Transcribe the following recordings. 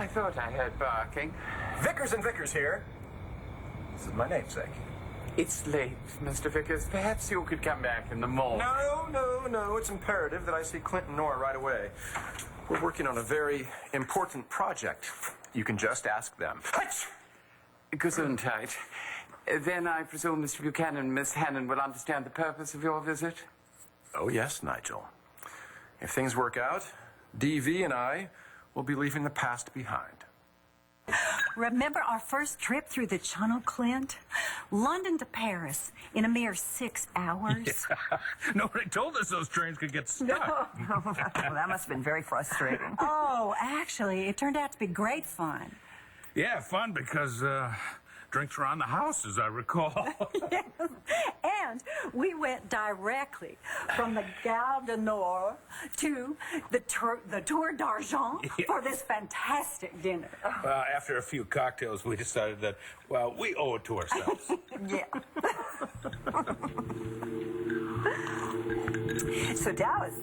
I thought I heard barking. Vickers and Vickers here. This is my namesake. It's late, Mr. Vickers. Perhaps you could come back in the morning. No. It's imperative that I see Clint and Nora right away. We're working on a very important project. You can just ask them. Gesundheit. Then I presume Mr. Buchanan and Miss Hanen will understand the purpose of your visit? Oh, yes, Nigel. If things work out, DV and I will be leaving the past behind. Remember our first trip through the Channel, Clint? London to Paris in a mere 6 hours. Yeah. Nobody told us those trains could get stuck. Well, that must have been very frustrating. Oh, actually, it turned out to be great fun. Yeah, fun because drinks were on the house, as I recall. Yes. And we went directly from the Gare du Nord to the Tour d'Argent for this fantastic dinner. After a few cocktails, we decided that, well, we owe it to ourselves. Yeah. So, Dallas,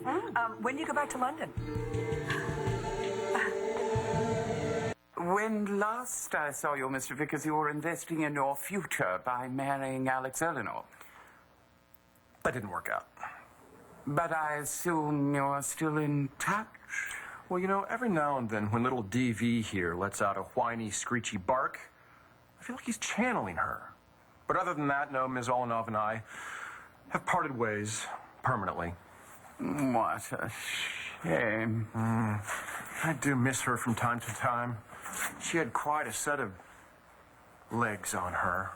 when do you go back to London? When last I saw you, Mr. Vickers, you were investing in your future by marrying Alex Eleanor. That didn't work out. But I assume you're still in touch? Well, you know, every now and then when little DV here lets out a whiny, screechy bark, I feel like he's channeling her. But other than that, no, Ms. Olenov and I have parted ways permanently. What a shame. I do miss her from time to time. She had quite a set of legs on her.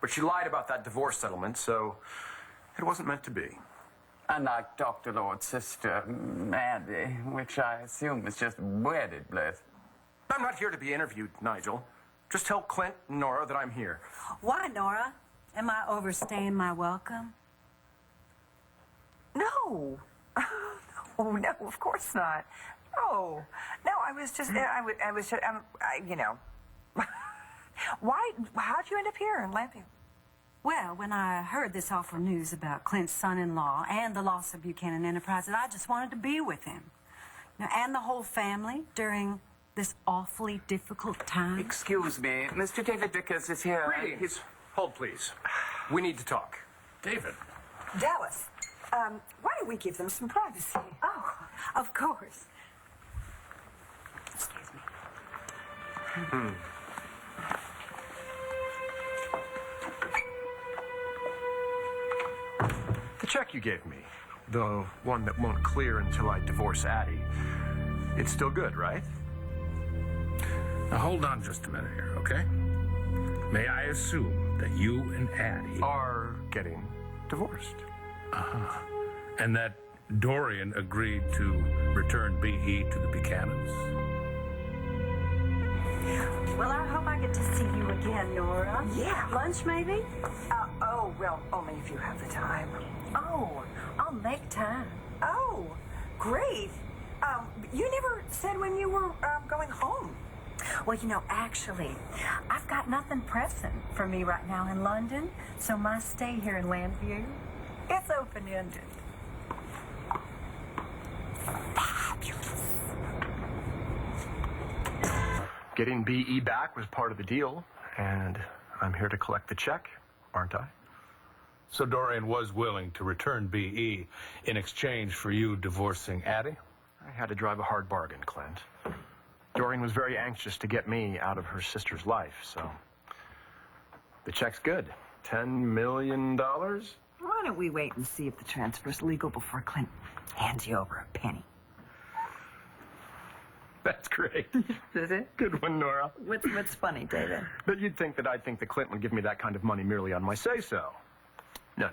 But she lied about that divorce settlement, so it wasn't meant to be. Unlike Dr. Lord's sister, Maddie, which I assume is just wedded bliss. I'm not here to be interviewed, Nigel. Just tell Clint and Nora that I'm here. Why, Nora? Am I overstaying my welcome? No. No, of course not. No, I was just, you know. Why, how'd you end up here in Lambview? Well, when I heard this awful news about Clint's son-in-law and the loss of Buchanan Enterprises, I just wanted to be with him. And the whole family during this awfully difficult time. Excuse me, Mr. David Vickers is here. Greetings. Hold, please. We need to talk. David. Dallas, why don't we give them some privacy? Oh, of course. Excuse me. The check you gave me, the one that won't clear until I divorce Addie, it's still good, right? Now, hold on just a minute here, okay? May I assume that you and Addie Are getting divorced. and that Dorian agreed to return B.E. to the Buchanans? Well, I hope I get to see you again, Nora. Yeah. Lunch, maybe? Oh, well, only if you have the time. Oh, I'll make time. Oh, great. You never said when you were going home. Well, you know, actually, I've got nothing pressing for me right now in London, so my stay here in Lambview, it's open-ended. Fabulous. Getting B.E. back was part of the deal, and I'm here to collect the check, aren't I? So Dorian was willing to return B.E. in exchange for you divorcing Addie? I had to drive a hard bargain, Clint. Dorian was very anxious to get me out of her sister's life, so the check's good. $10 million? Why don't we wait and see if the transfer's legal before Clint hands you over a penny? That's great. Is it? Good one, Nora. What's funny, David? But you'd think that I'd think that Clint would give me that kind of money merely on my say-so. No.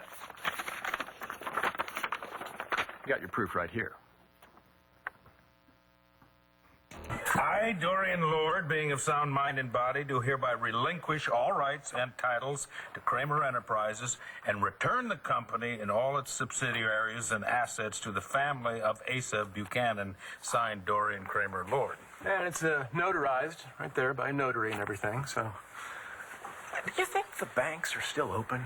You got your proof right here. I, Dorian Lord, being of sound mind and body, do hereby relinquish all rights and titles to Kramer Enterprises and return the company and all its subsidiaries and assets to the family of Asa Buchanan, signed Dorian Kramer Lord. And it's notarized right there by a notary and everything, so... Do you think the banks are still open?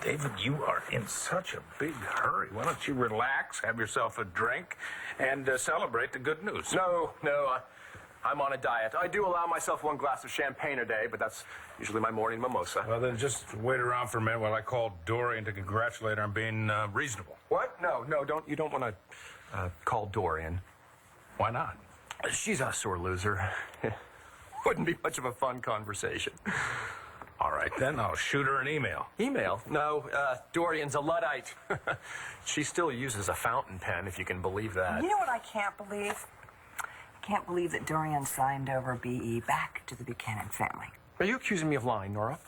David, you are in such a big hurry. Why don't you relax, have yourself a drink, and celebrate the good news? No, I'm on a diet. I do allow myself 1 glass of champagne a day, but that's usually my morning mimosa. Well, then just wait around for a minute while I call Dorian to congratulate her on being reasonable. What? No, don't. You don't want to call Dorian. Why not? She's a sore loser. Wouldn't be much of a fun conversation. All right, then I'll shoot her an email. Email? No, Dorian's a Luddite. She still uses a fountain pen, if you can believe that. You know what I can't believe? I can't believe that Dorian signed over B.E. back to the Buchanan family. Are you accusing me of lying, Nora?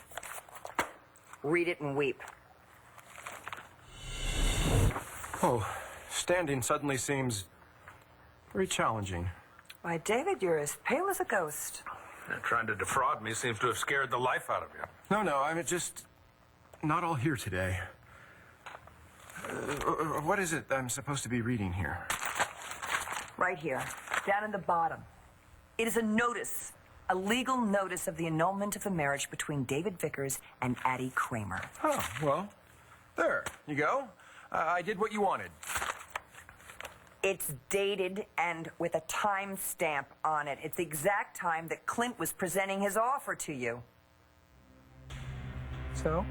Read it and weep. Oh, standing suddenly seems very challenging. Why, David, you're as pale as a ghost. Trying to defraud me seems to have scared the life out of you. No, I'm just not all here today. What is it I'm supposed to be reading here? Right here, down in the bottom. It is a notice, a legal notice of the annulment of the marriage between David Vickers and Addie Kramer. Oh, well, there you go. I did what you wanted. It's dated and with a time stamp on it. It's the exact time that Clint was presenting his offer to you. So?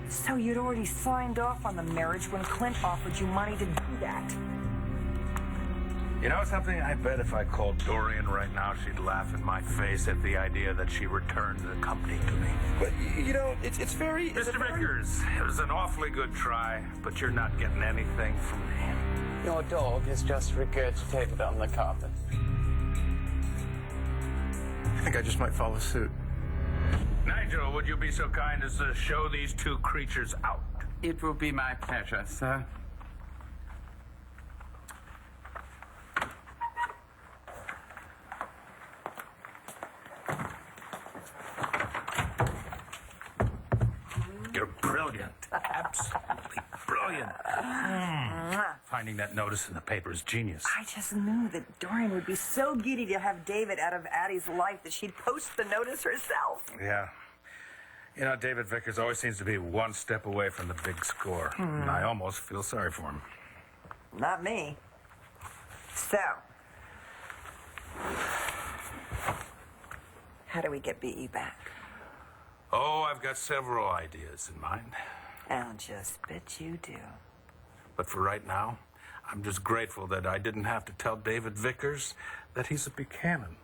So you'd already signed off on the marriage when Clint offered you money to do that. You know something? I bet if I called Dorian right now, she'd laugh in my face at the idea that she returned the company to me. But, you know, it's very... Mr. Vickers, it was an awfully good try, but you're not getting anything from him. Your dog is just regurgitated on the carpet. I think I just might follow suit. Nigel, would you be so kind as to show these 2 creatures out? It will be my pleasure, sir. You're brilliant. Absolutely brilliant. Finding that notice in the paper is genius. I just knew that Dorian would be so giddy to have David out of Addie's life that she'd post the notice herself. Yeah. You know, David Vickers always seems to be 1 step away from the big score. And I almost feel sorry for him. Not me. So, how do we get B.E. back? Oh, I've got several ideas in mind. I'll just bet you do. But for right now, I'm just grateful that I didn't have to tell David Vickers that he's a Buchanan.